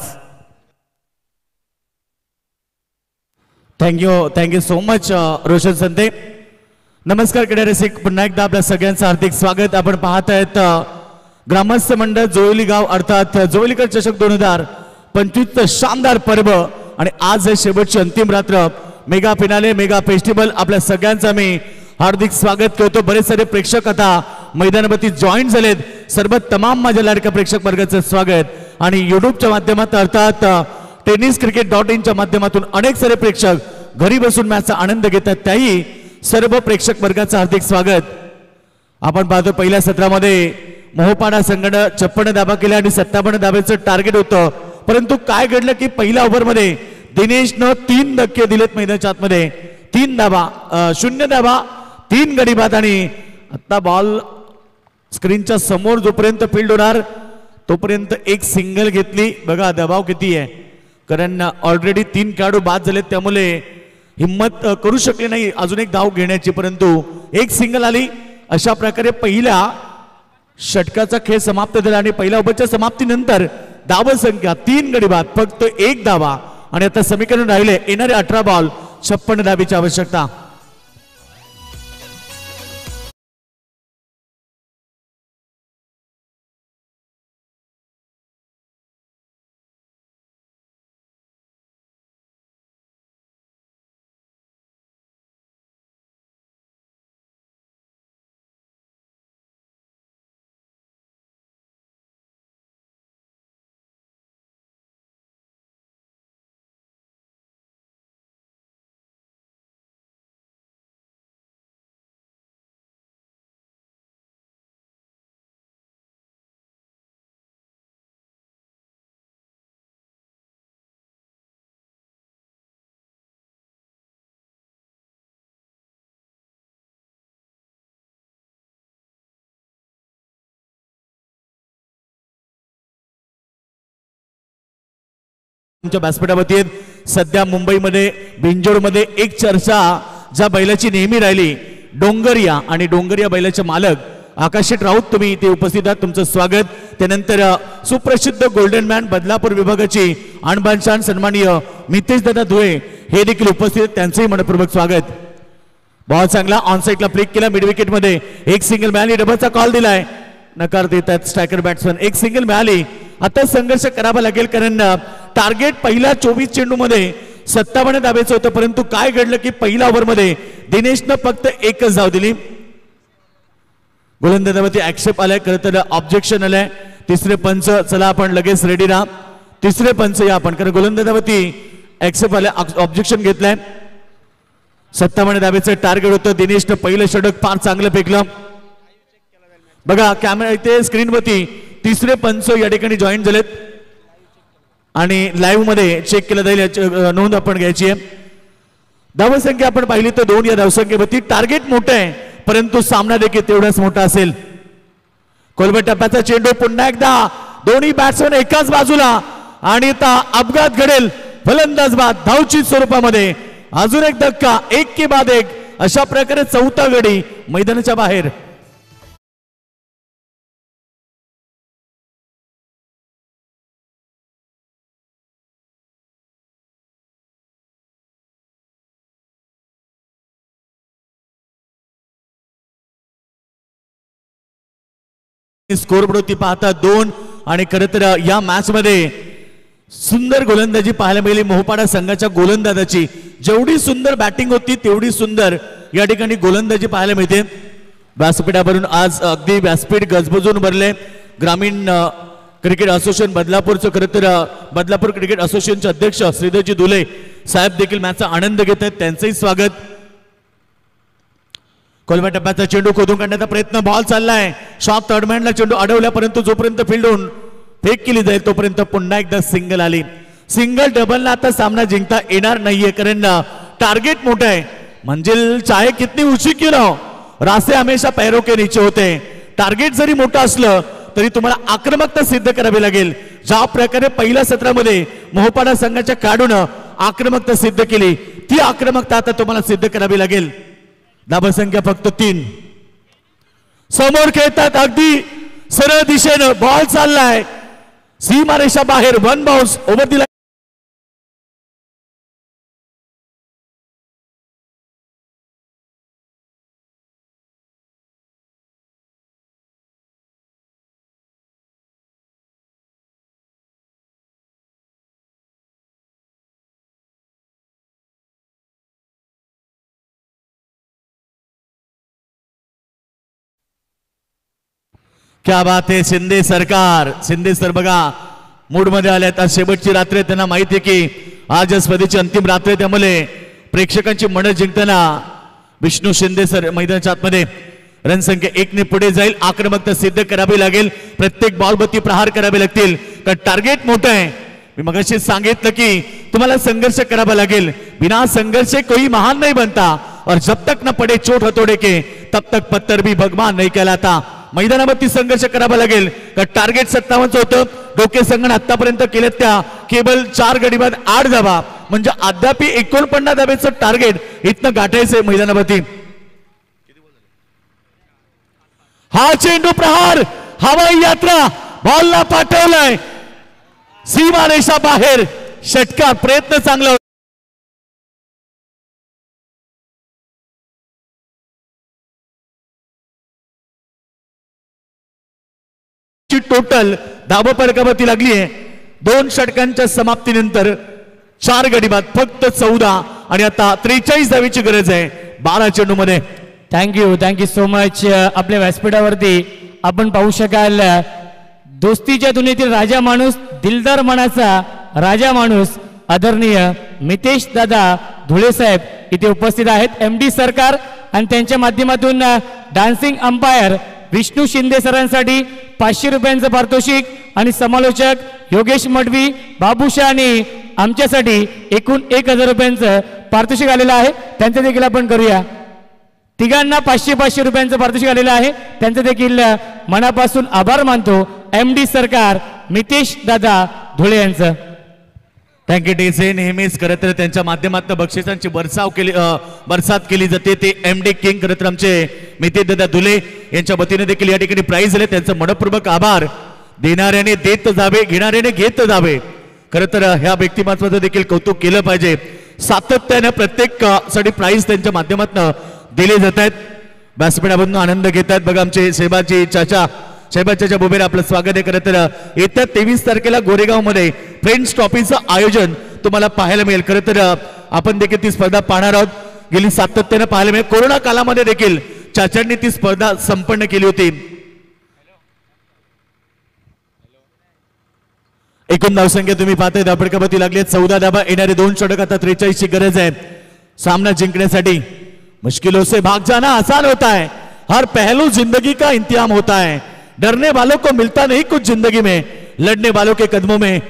Speaker 2: Thank you so much Roshan संते. नमस्कार क्रीडा रसिक, पुन्हा एकदा आपल्या सगळ्यांचं हार्दिक स्वागत. आपण पाहत आहेत ग्रामस्थ मंडळ जोळली गाव अर्थात जोळलीकर चषक 2025 शानदार पर्व आणि आज आहे शेवटची अंतिम रात्र. मेगा फिनाले मेगा फेस्टिवल आपल्या सगळ्यांचं मी हार्दिक स्वागत करतो. बरेच सारे प्रेक्षक आता मैदानावरती जॉईन झालेत. सर्व तमाम माझ्या लाडक्या प्रेक्षक वर्गाचं स्वागत. आणि युट्यूबच्या माध्यमातून अर्थात tenniscricket.in च्या माध्यमातून अनेक सारे प्रेक्षक घरी बसून मॅचचा आनंद घेतात. त्याही सर्व प्रेक्षक वर्गाचं हार्दिक स्वागत. आपण पाहतो पहिल्या सत्रामध्ये मोहपाडा संघाने 56 धाबा केल्या आणि 57 धाब्याचं टार्गेट होतं. परंतु काय घडलं की पहिल्या ओव्हरमध्ये दिनेशनं 3 धक्के दिलेत मैदानाच्या आतमध्ये. 3 धाबा 0 धाबा 3 गडी बाद आणि आता बॉल स्क्रीनच्या समोर जोपर्यंत फील्ड होणार तोपर्यंत एक सिंगल घेतली. बघा दबाव किती आहे, कारण ऑलरेडी 3 खेळाडू बाद झालेत त्यामुळे हिम्मत करू शकले नाही अजून एक धाव घेण्याची, परंतु एक सिंगल आली. अशा प्रकारे पहिल्या षटकाचा खेळ समाप्त झाला आणि पहिल्या ओव्हरच्या समाप्तीनंतर धाव संख्या 3 गडी बाद फक्त 1 धावा आणि आता समीकरण राहिले येणारे 18 बॉल 56 धाबीची आवश्यकता. व्यासपीठावरती सध्या मुंबईमध्ये बिंजोडमध्ये एक चर्चा ज्या बैलाची नेहमी राहिली डोंगरिया आणि डोंगरिया बैलाचे मालक आकाशित राऊत तुम्ही इथे उपस्थित आहात, तुमचं स्वागत. त्यानंतर सुप्रसिद्ध गोल्डन मॅन बदलापूर विभागाची आणबाणशान सन्माननीय मितेश दादा धुळे हे देखील उपस्थित आहेत, त्यांचंही मनपूर्वक स्वागत. बहुत चांगला ऑन साईडला फ्लिक केला मिड विकेट मध्ये एक सिंगल मिळाली. डबलचा कॉल दिलाय, नकार देतात स्ट्रायकर बॅट्समन. एक सिंगल मिळाली. आता संघर्ष करावा लागेल कारण टार्गेट पहिल्या 24 चेंडू मध्ये 57 धाब्याचं होतं, परंतु काय घडलं की पहिल्या ओव्हर मध्ये दिनेशनं फक्त एकच धाव दिली. गोलंदाजावरती ऍक्सेप्ट आलाय, खरं तर ऑब्जेक्शन आलंय. तिसरे पंच चला आपण लगेच रेडी राहा. तिसरे पंच या आपण, कारण गोलंदाजावरती ऍक्सेप्ट आलाय, ऑब्जेक्शन घेतलंय. 57 धाब्याचं टार्गेट होतं. दिनेशनं पहिलं षटक फार चांगलं फेकलं. बघा कॅमेरा इथे स्क्रीनवरती तिसरे पंच या ठिकाणी जॉईन झालेत आणि लाईव्ह मध्ये चेक केलं जाईल, याची नोंद आपण घ्यायची आहे. धावसंख्या आपण पाहिली तर 2 या धावसंख्येवरती टार्गेट मोठं आहे, परंतु सामना देखील तेवढाच मोठा असेल. कोलबट टप्प्याचा चेंडू पुन्हा एकदा दोन्ही बॅट्समन एकाच बाजूला आणि आता अपघात घडेल. फलंदाज बाद धावची स्वरूपामध्ये अजून एक धक्का, 1 के बाद 1 अशा प्रकारे चौथा गडी मैदानाच्या बाहेर. स्कोर बोर्डवरती पाहता 2 आणि खरं तर या मॅच मध्ये सुंदर गोलंदाजी पाहायला मिळाली मोहपाडा संघाच्या गोलंदाजाची. जेवढी सुंदर बॅटिंग होती तेवढी सुंदर या ठिकाणी गोलंदाजी पाहायला मिळते. व्यासपीठावरून आज अगदी व्यासपीठ गजबजून भरले. ग्रामीण क्रिकेट असोसिएशन बदलापूरचं खरं तर बदलापूर क्रिकेट असोसिएशनचे अध्यक्ष श्रीधरजी दुले साहेब देखील मॅचचा आनंद घेत आहेत, त्यांचंही स्वागत. कोलवा टप्प्याचा चेंडू खोदून काढण्याचा प्रयत्न, बॉल चाललाय शॉर्ट थर्डमॅनला चेंडू अडवला, परंतु जोपर्यंत फील्डून फेक केली जाईल तोपर्यंत पुन्हा एकदा सिंगल आली. सिंगल डबलला आता सामना जिंकता येणार नाहीये, कारण टार्गेट मोठं आहे. मंजिल चाहे कितनी ऊंची की हो, रास्ते हमेशा पैरों के नीचे होते. टार्गेट जरी मोठं असलं तरी तुम्हाला आक्रमकता सिद्ध करावी लागेल. ज्या प्रकारे पहिल्या सत्रामध्ये मोहपाडा संघाच्या काढून आक्रमकता सिद्ध केली, ती आक्रमकता आता तुम्हाला सिद्ध करावी लागेल. धावसंख्या फक्त 3. समोर खेळतात अगदी सरळ दिशेनं, बॉल चाललाय सीमारेषा बाहेर, 1 बाउन्स ओव्हर दिला. क्या बात आहे. शिंदे सरकार, शिंदे सर बघा मूड मध्ये आल्यात. आज शेवटची रात्र आहे, त्यांना माहिती आहे की आज स्पर्धेची अंतिम रात्र आहे, त्यामुळे प्रेक्षकांची मन जिंकताना विष्णू शिंदे सर मैदानाच्या आतमध्ये रणसंख्या 1 ने पुढे जाईल. आक्रमकता सिद्ध करावी लागेल, प्रत्येक बॉलवरती प्रहार करावे लागतील, कारण टार्गेट मोठं आहे. मी मगाशी सांगितलं की तुम्हाला संघर्ष करावा लागेल. बिना संघर्ष कोई महान नहीं बनता, और जब तक न पडे चोट हथोडे के तब तक पत्थर भी भगवान नहीं कहलाता. मैदानावरती संघर्ष करावा लागेल, कारण टार्गेट 57 होतं. डोके संघाने आतापर्यंत केले त्या केवळ 4 गडी बाद 8 धावा, म्हणजे अद्याप 49 धावेचं टार्गेट इथनं गाठायचंय मैदानावरती. हा चेंडू प्रहार, हवाई यात्रा, बॉलला पाठवलाय सीमारेषा बाहेर. षटकार, प्रयत्न चांगला. टोटल धावा फरकावरती लागली आहे. 2 षटकांच्या समाप्तीनंतर 4 गडी बाद, फक्त 14, आणि आता 43 धावेची गरज आहे 12 चेंडू मध्ये.
Speaker 1: Thank you so much. आपल्या व्यासपीठावरती आपण पाहू शकाल दोस्तीच्या दुनियेतील राजा माणूस, दिलदार मनाचा राजा माणूस आदरणीय मितेश दादा धुळे साहेब इथे उपस्थित आहेत. MD सरकार आणि त्यांच्या माध्यमातून डान्सिंग अंपायर विष्णू शिंदे सरांसाठी 500 रुपयांचं पारितोषिक, आणि समालोचक योगेश मडवी, बाबूशा आणि आमच्यासाठी एकूण 1000 रुपयांचं पारितोषिक आलेलं आहे. त्यांचं देखील आपण करूया. तिघांना 500 रुपयांचं पारितोषिक आलेलं आहे, त्यांचं देखील मनापासून आभार मानतो MD सरकार मितेश दादा धुळे यांचं.
Speaker 2: थँक्यू टीचे. नेहमीच खरं तर त्यांच्या माध्यमातून बक्षिसांची बरसात केली जाते. ते MD किंग खरं तर आमचे मितेश दादा धुले यांच्या वतीने देखील या ठिकाणी प्राइज दिले, त्यांचं मनपूर्वक आभार. देणाऱ्याने देत जावे, घेणाऱ्याने घेत जावे. खरं तर ह्या व्यक्तिमत्वाचं देखील कौतुक केलं पाहिजे. सातत्याने प्रत्येक साठी प्राइज त्यांच्या माध्यमातून दिले जात आहेत. व्यासपीठामधून आनंद घेत आहेत. बघा आमचे शहबाजी चाचा बोबेर आपलं स्वागत आहे. खरं तर येत्या 23 तारखेला गोरेगाव मध्ये फ्रेंड्स ट्रॉफीचं आयोजन तुम्हाला पाहायला मिळेल. खरं तर आपण देखील ती स्पर्धा पाहणार आहोत. गेली सातत्याने पाहायला मिळेल. कोरोना कालामध्ये देखील चाचांनी ती स्पर्धा संपन्न केली होती. एकूण धावसंख्या तुम्ही पाहताय धापडकापती लागली 14 धाबा, येणारे 2 षटक. आता 43 ची गरज आहे सामना जिंकण्यासाठी. मुश्किलों से भाग जाना आसान होता है, हर पहलू जिंदगी का इंतजाम होता है. डरने वालों को मिलता नहीं कुछ जिंदगी में, लड़ने वालों के कदमों में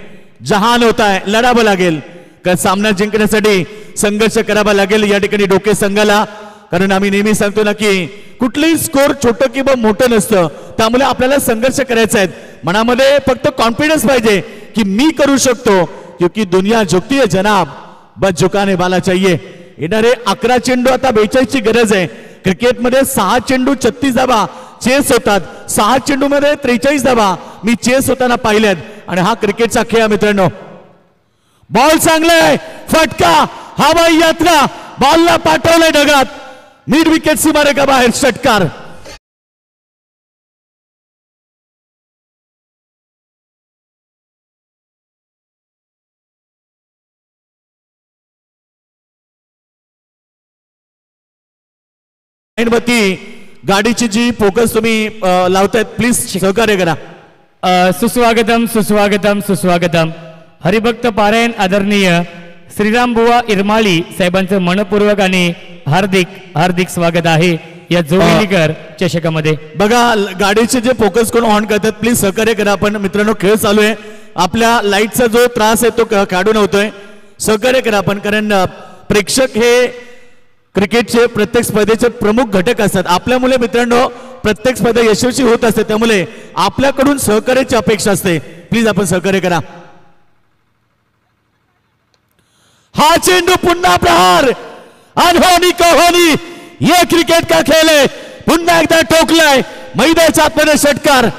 Speaker 2: जहान होता है. लढावं लागेल, का सामना जिंकण्यासाठी संघर्ष करावा लागेल या ठिकाणी डोके संघाला. कारण आम्ही नेहमी सांगतो ना की कुठलीही स्कोर छोटं किंवा मोठं नसतं, त्यामुळे आपल्याला संघर्ष करायचा आहे. मनामध्ये फक्त कॉन्फिडन्स पाहिजे की मी करू शकतो, क्योंकि दुनिया झुकती है जनाब, बस झुकाने वाला चाहिए. येणारे 11 चेंडू, आता 42 ची गरज आहे. क्रिकेटमध्ये 6 चेंडू 36 धावा चेस होतात, 6 चेंडू मध्ये 43 धावा मी चेस होताना पाहिल्यात. आणि हा क्रिकेटचा खेळ मित्रांनो. बॉल चांगला आहे, फटका, हवाई यात्रा, बॉलला पाठवलंय ढगात, मिड विकेट सीमारेखा बाहेर. षटकार. वरती गाडीची जी फोकस तुम्ही लावतायत प्लीज सहकार्य करा.
Speaker 1: सुस्वागतम सुस्वागतम सुस्वागतम. हरिभक्त पारायण आदरणीय श्रीराम बुवा इरमाळी साहेबांचं मनपूर्वक आणि हार्दिक हार्दिक स्वागत आहे या जोडीकर चषकामध्ये.
Speaker 2: बघा गाडीचे जे फोकस करून ऑन करतात प्लीज सहकार्य करा. आपण मित्रांनो खेळ चालू आहे, आपल्या लाईटचा जो त्रास आहे तो काढून होतोय. सहकार्य करा आपण, कारण प्रेक्षक हे क्रिकेटचे प्रत्येक स्पर्धेचे प्रमुख घटक असतात. आपल्या मुले मित्रांनो प्रत्येक स्पर्धा यशस्वी होत असते, त्यामुळे आपल्याकडून सहकार्याची अपेक्षा असते. प्लीज आपण सहकार्य करा. हा चेंडू पुन्हा प्रहार अनहोनी कहोनी, ये क्रिकेट का खेळ आहे. पुन्हा एकदा टोकलाय मैदानाच्या आतमध्ये षटकार.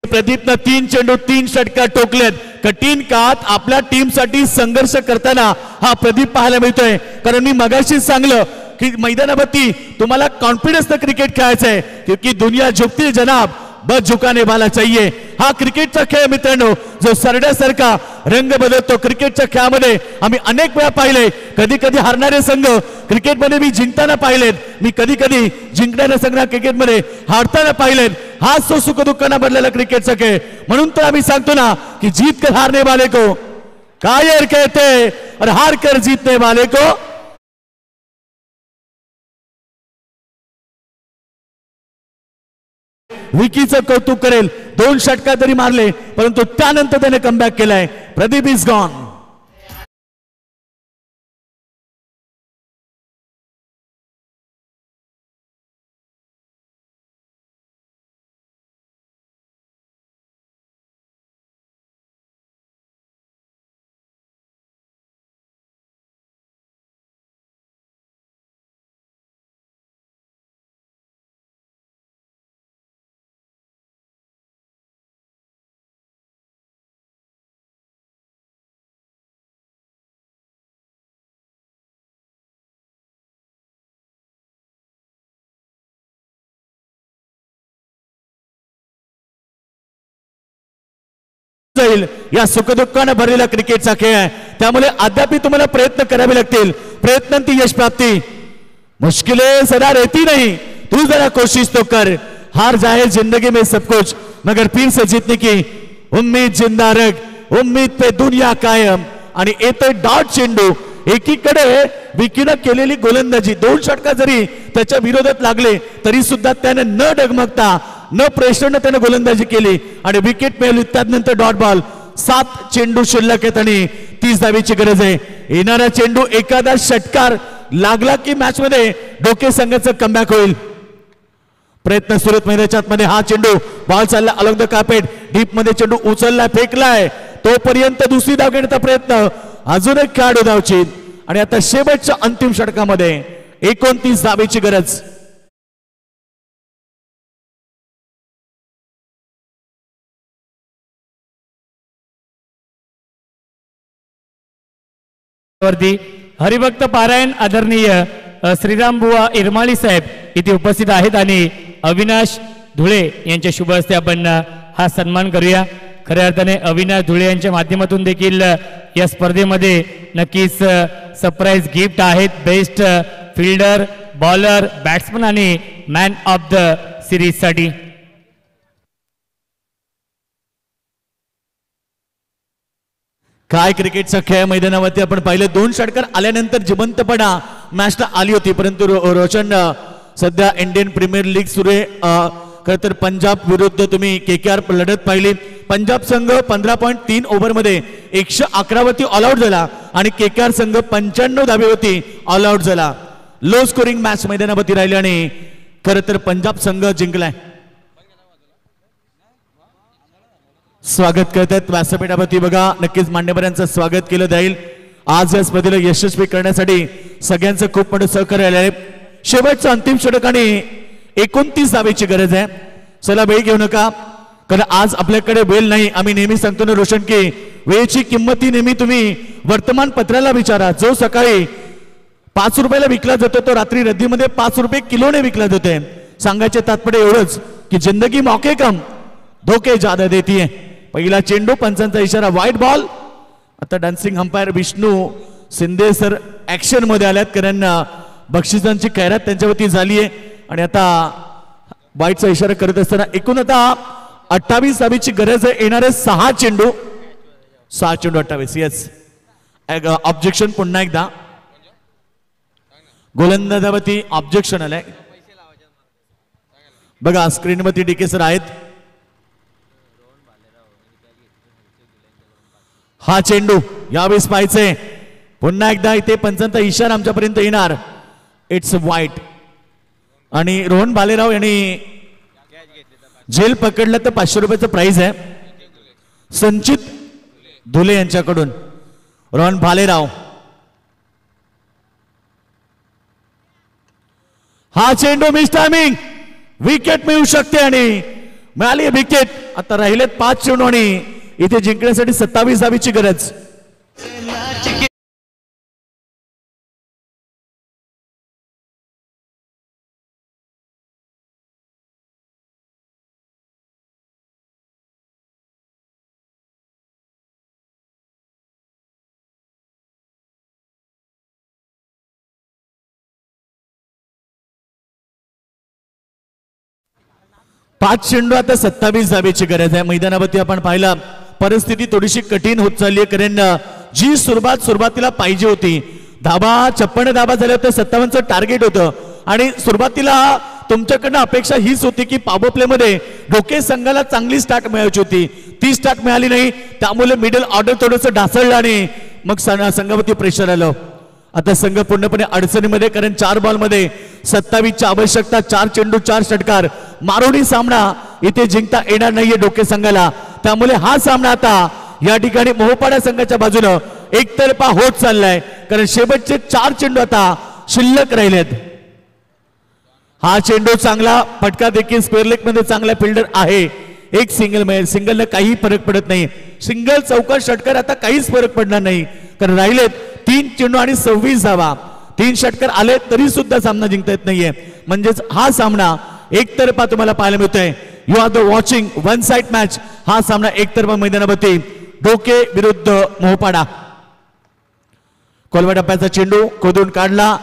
Speaker 2: प्रदीपनं 3 चेंडू 3 षटकार टोकलेत. कठीण काळात आपल्या टीमसाठी संघर्ष करताना हा प्रदीप पाहायला मिळतोय. कारण मी मगाशीच सांगलं की मैदानावरती तुम्हाला कॉन्फिडन्स क्रिकेट खेळायचंय, क्योंकि दुनिया झुकती जनाब बस झुकाने वाला चाहिए. हा क्रिकेटचा खेळ मित्रांनो जो सरड्यासारखा रंग बदलतो. क्रिकेटच्या खेळामध्ये आम्ही अनेक वेळा पाहिले, कधी कधी हारणारे संघ क्रिकेटमध्ये मी जिंकताना पाहिलेत, मी कधी कधी जिंकणारे संघ क्रिकेटमध्ये हारताना पाहिलेत. हाच तो सुख दुःखाना भरलेला क्रिकेटचा खेळ. म्हणून तर आम्ही सांगतो ना की जीत कर हारने वाले को कायर कहते और हार कर जीतने वाले को विकीचं कौतुक करेल. 2 षटकार तरी मारले, परंतु त्यानंतर त्याने कमबॅक केलाय. Pradeep is gone. या सुखदुःखाने भरलेला क्रिकेटचा खेळ आहे, त्यामुळे अद्याप तुम्हाला प्रयत्न करावे लागतील. प्रयत्नांती यश प्राप्ति मुश्किलें सदा रहती नहीं, तू जरा कोशिश तो कर. हार जाए जिंदगी में सब कुछ, मगर फिर से जीतने की उम्मीद जिंदा रख. उम्मीद पे दुनिया कायम. आणि येतोय डॉट चेंडू. एकीकडे विकीनं केलेली गोलंदाजी, 2 षटकार जरी त्याच्या विरोधात लागले तरी सुद्धा त्याने न डगमगता न प्रेशरने त्याने गोलंदाजी केली आणि विकेट मिळवली. त्यानंतर डॉट बॉल. 7 चेंडू शिल्लक आहेत आणि 30 धावेची गरज आहे. येणारा चेंडू एखादा षटकार लागला की मॅच मध्ये डोके संघाचं कमबॅक होईल. प्रयत्न सुरत मैदानाच्या आतमध्ये. हा चेंडू बॉल चालला अलॉंग द कार्पेट. डीप मध्ये चेंडू उचलला फेकलाय. तोपर्यंत दुसरी धाव घेण्याचा प्रयत्न. अजून एक खेळाडू धावची आणि आता शेवटच्या अंतिम षटकामध्ये 29 धावेची गरज.
Speaker 1: वरती हरिभक्त पारायण आदरणीय श्रीराम बुवा इरमाळी साहेब इथे उपस्थित आहेत आणि अविनाश धुळे यांच्या शुभ हस्ते आपण हा सन्मान करूया. खऱ्या अर्थाने अविनाश धुळे यांच्या माध्यमातून देखील या स्पर्धेमध्ये नक्कीच सरप्राईज गिफ्ट आहेत. बेस्ट फिल्डर, बॉलर, बॅट्समन आणि मॅन ऑफ द सिरीज साठी.
Speaker 2: काय क्रिकेटचा खेळ मैदानावरती आपण पाहिले. 2 षटकार आल्यानंतर जिवंतपणा मॅचला आली होती, परंतु रोशन सध्या इंडियन प्रीमियर लीग सुरू आहे. खरं तर पंजाब विरुद्ध तुम्ही केकेआर लढत पाहिली. पंजाब संघ 15.3 ओव्हरमध्ये 111 वरती ऑल आउट झाला आणि केकेआर संघ 95 धावेवरती ऑल आउट झाला. लो स्कोरिंग मॅच मैदानावरती राहिली आणि खरं तर पंजाब संघ जिंकलाय. स्वागत करतात व्यासपीठावरती. बघा नक्कीच मान्यवरांचं स्वागत केलं जाईल. आज या स्पर्धेला यशस्वी करण्यासाठी सगळ्यांचं खूप मोठं सहकार्य आहे. शेवटचं अंतिम षटक आणि 29 धावेची गरज आहे. चला वेळ घेऊ नका. कारण आज आपल्याकडे वेळ नाही. आम्ही नेहमी सांगतो ना रोशन की वेळेची किंमत ही नेहमी तुम्ही वर्तमानपत्राला विचारा. जो सकाळी 5 रुपयाला विकला जातो तो रात्री रद्दीमध्ये 5 रुपये किलोने विकला जातोय. सांगायचे तात्पर्य एवढंच की जिंदगी मौके कम धोके ज्यादा देती है. पहिला चेंडू, पंचांचा इशारा, व्हाईट बॉल. आता dancing umpire Vishnu Shinde sir action मध्ये आल्यात कारण बक्षिसांची खैरात त्यांच्यावरती झाली आहे. आणि आता व्हाईटचा इशारा करत असताना एकूण आता 28 धाबीची गरज आहे. येणारे 6 चेंडू 28. येस, ऑब्जेक्शन पुन्हा एकदा गोलंदाजावरती ऑब्जेक्शन आलंय. बघा स्क्रीनवरती डीके सर आहेत. हा चेंडू यावेळेस पाहायचंय. पुन्हा एकदा इथे पंचांचा इशारा आमच्यापर्यंत येणार. It's white. आणि रोहन भालेराव यांनी झेल पकडलं तर 500 रुपयाचं प्राइज आहे. संचित धुले यांच्याकडून रोहन भालेराव. हा चेंडू मिस टायमिंग, विकेट मिळू शकते आणि मिळाली विकेट. आता राहिलेत 5 चेंडू आणि इथे जिंकण्यासाठी 27 धाबीची गरज. पाच चेंडू आता 27 धाबीची गरज आहे. मैदानावरती आपण पाहिलं परिस्थिती थोडीशी कठीण होत चालली आहे कारण जी सुरुवातीला पाहिजे होती, धाबा 56 धाबा झाल्या होत्या, 57चं टार्गेट होतं आणि सुरुवातीला तुमच्याकडनं अपेक्षा हीच होती की पॉवर प्ले मध्ये डोके संघाला चांगली स्टार्ट मिळायची होती. ती स्टार्ट मिळाली नाही, त्यामुळे मिडल ऑर्डर थोडंसं ढासळलं आणि मग संघावरती प्रेशर आलं. आता संघ पूर्णपणे अडचणीमध्ये कारण 4 बॉलमध्ये 27ची आवश्यकता. 4 चेंडू 4 षटकार मारोडी सामना इथे जिंकता येणार नाहीये डोके संघाला. त्यामुळे हा सामना आता या ठिकाणी मोहपाडा संघाच्या बाजूनं एकतर्फा होत चाललाय कारण शेवटचे 4 चेंडू आता शिल्लक राहिलेत. हा चेंडू चांगला फटका देखील स्क्वेअर लेग मध्ये चांगला फिल्डर आहे. एक सिंगल मिळेल. सिंगलने काही फरक पडत नाही. सिंगल चौकार षटकार आता काहीच फरक पडणार नाही कारण राहिलेत 3 चेंडू आणि 26 धावा. 3 षटकार आले तरी सुद्धा सामना जिंकता येत नाहीये. म्हणजेच हा सामना एकतर्फा तुम्हाला पाहायला मिळतोय. You are the watching one side match. हा सामना एकतर्फा मैदानावरती डोके विरुद्ध मोहपाडा. कोलवा टप्प्याचा चेंडू खोदून काढला.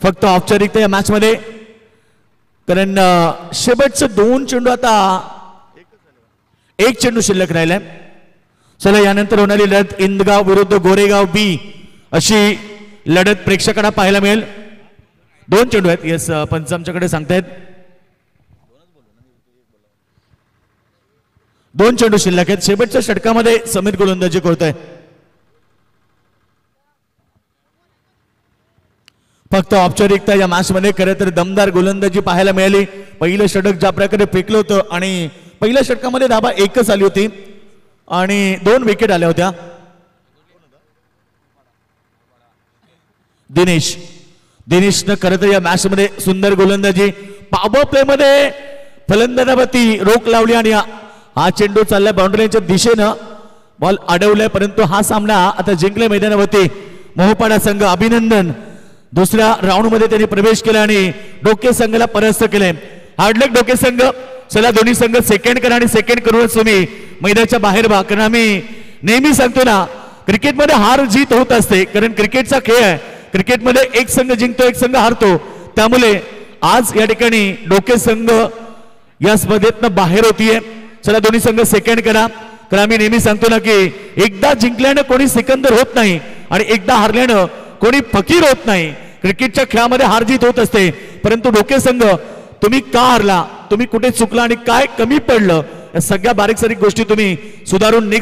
Speaker 2: फक्त औपचारिकता या मॅच मध्ये कारण शेवटचे 2 चेंडू आता 1 चेंडू शिल्लक राहिलाय. चला यानंतर होणारी लढत इंदगाव विरुद्ध गोरेगाव बी अशी लढत प्रेक्षकांना पाहायला मिळेल. 2 चेंडू आहेत. येस, पंच आमच्याकडे सांगतायत 2 चेंडू शिल्लक आहेत. शेवटच्या षटकामध्ये समीर गोलंदाजी करतोय. फक्त औपचारिकता या मॅच मध्ये खरं तर दमदार गोलंदाजी पाहायला मिळाली. पहिलं षटक ज्या प्रकारे फेकलं होतं आणि पहिल्या षटकामध्ये धाबा 1च आली होती आणि 2 विकेट आल्या होत्या. दिनेशनं खरं तर या मॅच मध्ये सुंदर गोलंदाजी. पॉवर प्ले मध्ये फलंदाजावरती रोख लावली आणि हा चेंडू चाललाय बाउंड्रीच्या दिशेनं. बॉल अडवलाय परंतु हा सामना आता जिंकलाय मैदानावरती मोहपाडा संघ. अभिनंदन. दुसऱ्या राऊंड मध्ये त्यांनी प्रवेश केला आणि डोके संघाला परास्त केले. हार्डलक डोके संघ. चला दोन्ही संघ सेकंड करा आणि सेकंड करूनच तुम्ही मैदानाच्या बाहेर व्हा. कारण आम्ही नेहमी सांगतो ना क्रिकेटमध्ये हार जीत होत असते कारण क्रिकेटचा खेळ आहे. क्रिकेटमध्ये एक संघ जिंकतो एक संघ हारतो. त्यामुळे आज या ठिकाणी डोके संघ या स्पर्धेतनं बाहेर होतीये. चला दोन्ही संघ सेकंड करा. कारण आम्ही नेहमी सांगतो ना की एकदा जिंकल्यानं कोणी सिकंदर होत नाही आणि एकदा हारल्यानं कोणी फकीर होत नाही. क्रिकेटच्या खेळामध्ये हार जीत होत असते परंतु डोके संघ तुम्ही का हारला, तुम्ही कुठे चुकला आणि काय कमी पडलं, या सगळ्या बारीक सारीक गोष्टी तुम्ही सुधारून नेक्स्ट